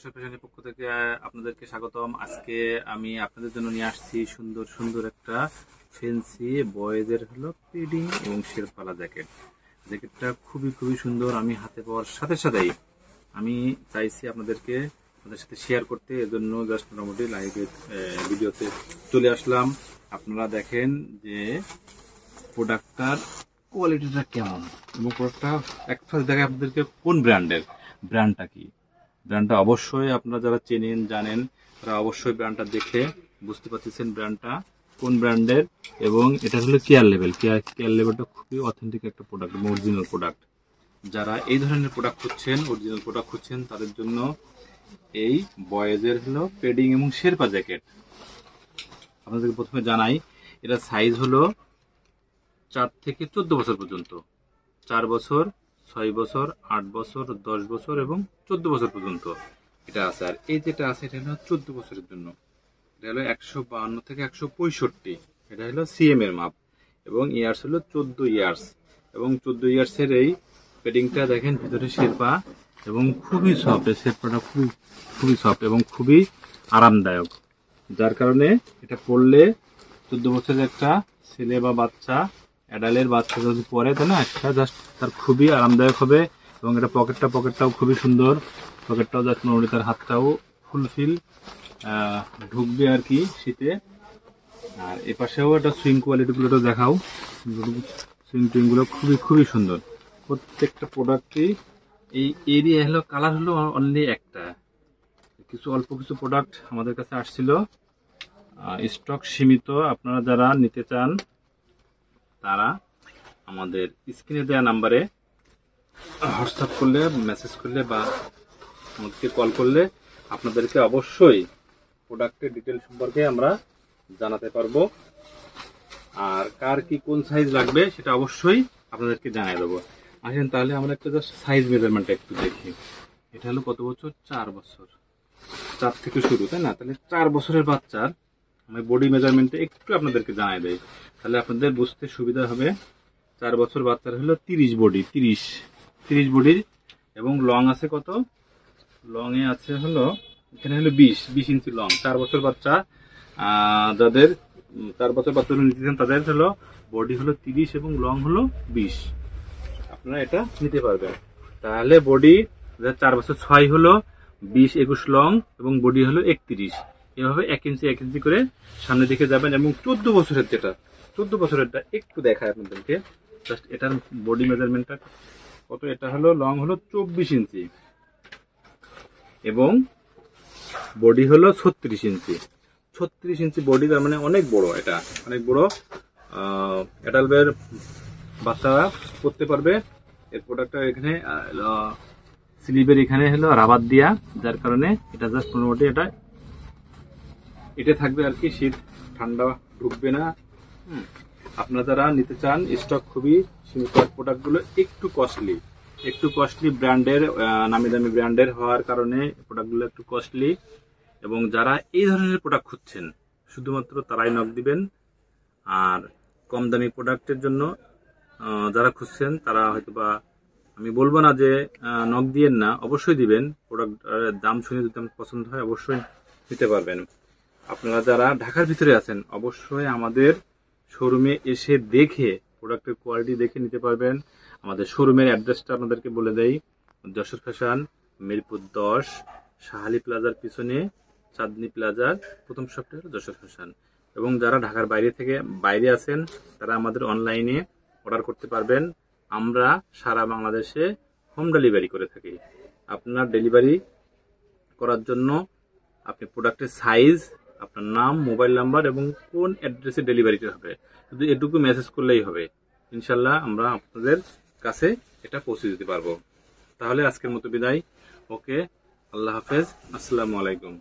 ফ্যাশনের পক্ষ থেকে আপনাদেরকে স্বাগতম। আজকে আমি আপনাদের জন্য নিয়ে আসছি সুন্দর সুন্দর একটা ফ্যান্সি বয়েজের হলো পেডিং এবং শেরপালা জ্যাকেটটা খুবই খুবই সুন্দর। আমি হাতে পাওয়ার সাথে সাথেই আমি চাইছি আপনাদের সাথে শেয়ার করতে, এজন্য জাস্ট মোটামুটি লাইভে ভিডিওতে চলে আসলাম। আপনারা দেখেন যে প্রোডাক্টটার কোয়ালিটিটা কেমন এবং প্রোডাক্টটা এক ফার্স্ট দেখে আপনাদেরকে কোন ব্র্যান্ডটা কি। ব্র্যান্ডটা অবশ্যই আপনারা যারা চেনেন জানেন তারা অবশ্যই ব্র্যান্ডটা দেখে বুঝতে পারতেছেন ব্র্যান্ডটা কোন ব্র্যান্ডের। এবং এটা হলো কেয়ার লেভেলটা খুবই অথেন্টিক একটা প্রোডাক্ট এবং অরিজিনাল প্রোডাক্ট। যারা এই ধরনের প্রোডাক্ট খুঁজছেন, অরিজিনাল প্রোডাক্ট খুঁজছেন, তাদের জন্য এই বয়েজের হলো পেডিং এবং শেরপা জ্যাকেট। আপনাদেরকে প্রথমে জানাই, এটা সাইজ হলো 4 থেকে 14 বছর পর্যন্ত, 4 বছর, 6 বছর, 8 বছর, 10 বছর এবং 14 বছর পর্যন্ত এটা আছে। আর এই যেটা আছে এটা হলো 14 বছরের জন্য। এটা হলো 152 থেকে 165, এটা হলো সিএম এর মাপ এবং ইয়ার্স হলো 14 ইয়ার্স। এবং 14 ইয়ার্সের এই পেডিংটা দেখেন, ভিতরে শেরপা এবং খুবই সফট। এই শেরপাটা খুবই সফট এবং খুবই আরামদায়ক, যার কারণে এটা পরলে 14 বছরের একটা ছেলে বা বাচ্চা, অ্যাডাল্টের বাচ্চা যদি পরে তাই না, একটা জাস্ট তার খুবই আরামদায়ক হবে। এবং এটা পকেটটাও খুবই সুন্দর। পকেটটাও জাস্ট মোটামুটি, তার হাতটাও ফুলফিল ঢুকবে আর কি শীতে। আর এ পাশেও একটা সুইং কোয়ালিটিগুলো দেখাও, সুইং টুইংগুলো খুবই সুন্দর। প্রত্যেকটা প্রোডাক্টই এই এরিয়া হলো কালার হলো অনলি একটা। অল্প কিছু প্রোডাক্ট আমাদের কাছে আসছিল, স্টক সীমিত। আপনারা যারা নিতে চান তারা আমাদের স্ক্রিনে দেওয়া নাম্বারে হোয়াটসঅ্যাপ করলে, মেসেজ করলে বা আমাদেরকে কল করলে আপনাদেরকে অবশ্যই প্রোডাক্টের ডিটেল সম্পর্কে আমরা জানাতে পারবো। আর কার কি কোন সাইজ লাগবে সেটা অবশ্যই আপনাদেরকে জানিয়ে দেবো। আসেন তাহলে আমরা একটা জাস্ট সাইজ মেজারমেন্টটা একটু দেখি। এটা হলো কত বছর? 4 বছর, 4 থেকে শুরু, তাই না? তাহলে 4 বছরের বাচ্চার আমি বডি মেজারমেন্টটা একটু আপনাদেরকে জানাই দেই, তাহলে আপনাদের বুঝতে সুবিধা হবে। 4 বছর বাচ্চার হলো 30 বডি, 30 বডির। এবং লং আছে কত? লং এ আছে হলো এখানে হলো 20 ইঞ্চি লং। 4 বছর বাচ্চা যাদের 4 বছর বাচ্চা নিতেছেন তাদের হলো বডি হলো 30 এবং লং হলো 20। আপনারা এটা নিতে পারবেন। তাহলে বডি 4 বছর 6 হলো 20, 21 লং এবং বডি হলো 31। এভাবে 1 ইঞ্চি করে সামনের দিকে যাবেন। এবং 14 বছরেরটা একটু দেখায় আপনাদেরকে, জাস্ট এটার বডি মেজারমেন্টটা কত। এটা হলো লং হলো 24 ইঞ্চি এবং বডি হলো 36 ইঞ্চি। 36 ইঞ্চি বডি, তার মানে অনেক বড়। এটা অনেক বড়, অ্যাডাল্টের বাচ্চারা পরতে পারবে। এর প্রোডাক্টটা এখানে স্লিভের এখানে হলো রাবার দিয়া, যার কারণে এটা জাস্ট মোটামুটি এটা থাকবে আর কি, শীত ঠান্ডা ঢুকবে না। আপনারা যারা নিতে চান, স্টক খুবই সীমিত। প্রোডাক্টগুলো একটু কস্টলি ব্র্যান্ডের, নামি দামি ব্র্যান্ডের হওয়ার কারণে প্রোডাক্টগুলো একটু কস্টলি। এবং যারা এই ধরনের প্রোডাক্ট খুঁজছেন শুধুমাত্র তারাই নক দিবেন। আর কম দামি প্রোডাক্টের জন্য যারা খুঁজছেন তারা হয়তোবা, আমি বলবো না যে নক দিয়েন না, অবশ্যই দিবেন। প্রোডাক্টের দাম শুনে যদি পছন্দ হয় অবশ্যই নিতে পারবেন। আপনারা যারা ঢাকার ভিতরে আছেন অবশ্যই আমাদের শোরুমে এসে দেখে প্রোডাক্টের কোয়ালিটি দেখে নিতে পারবেন। আমাদের শোরুমের অ্যাড্রেসটা আপনাদেরকে বলে দেই, যশোর ফ্যাশন, মিরপুর 10, শাহালি প্লাজার পিছনে চাঁদনি প্লাজার প্রথম শপটা হলো যশোর ফ্যাশন। এবং যারা ঢাকার বাইরে আছেন তারা আমাদের অনলাইনে অর্ডার করতে পারবেন। আমরা সারা বাংলাদেশে হোম ডেলিভারি করে থাকি। আপনার ডেলিভারি করার জন্য আপনি প্রোডাক্টের সাইজ, আপনার নাম, মোবাইল নাম্বার এবং কোন অ্যাড্রেসে ডেলিভারিটা হবে, শুধু এটুকু মেসেজ করলেই হবে। ইনশাল্লাহ আমরা আপনাদের কাছে এটা পৌঁছে দিতে পারবো। তাহলে আজকের মতো বিদায়। ওকে, আল্লাহ হাফেজ, আসসালামু আলাইকুম।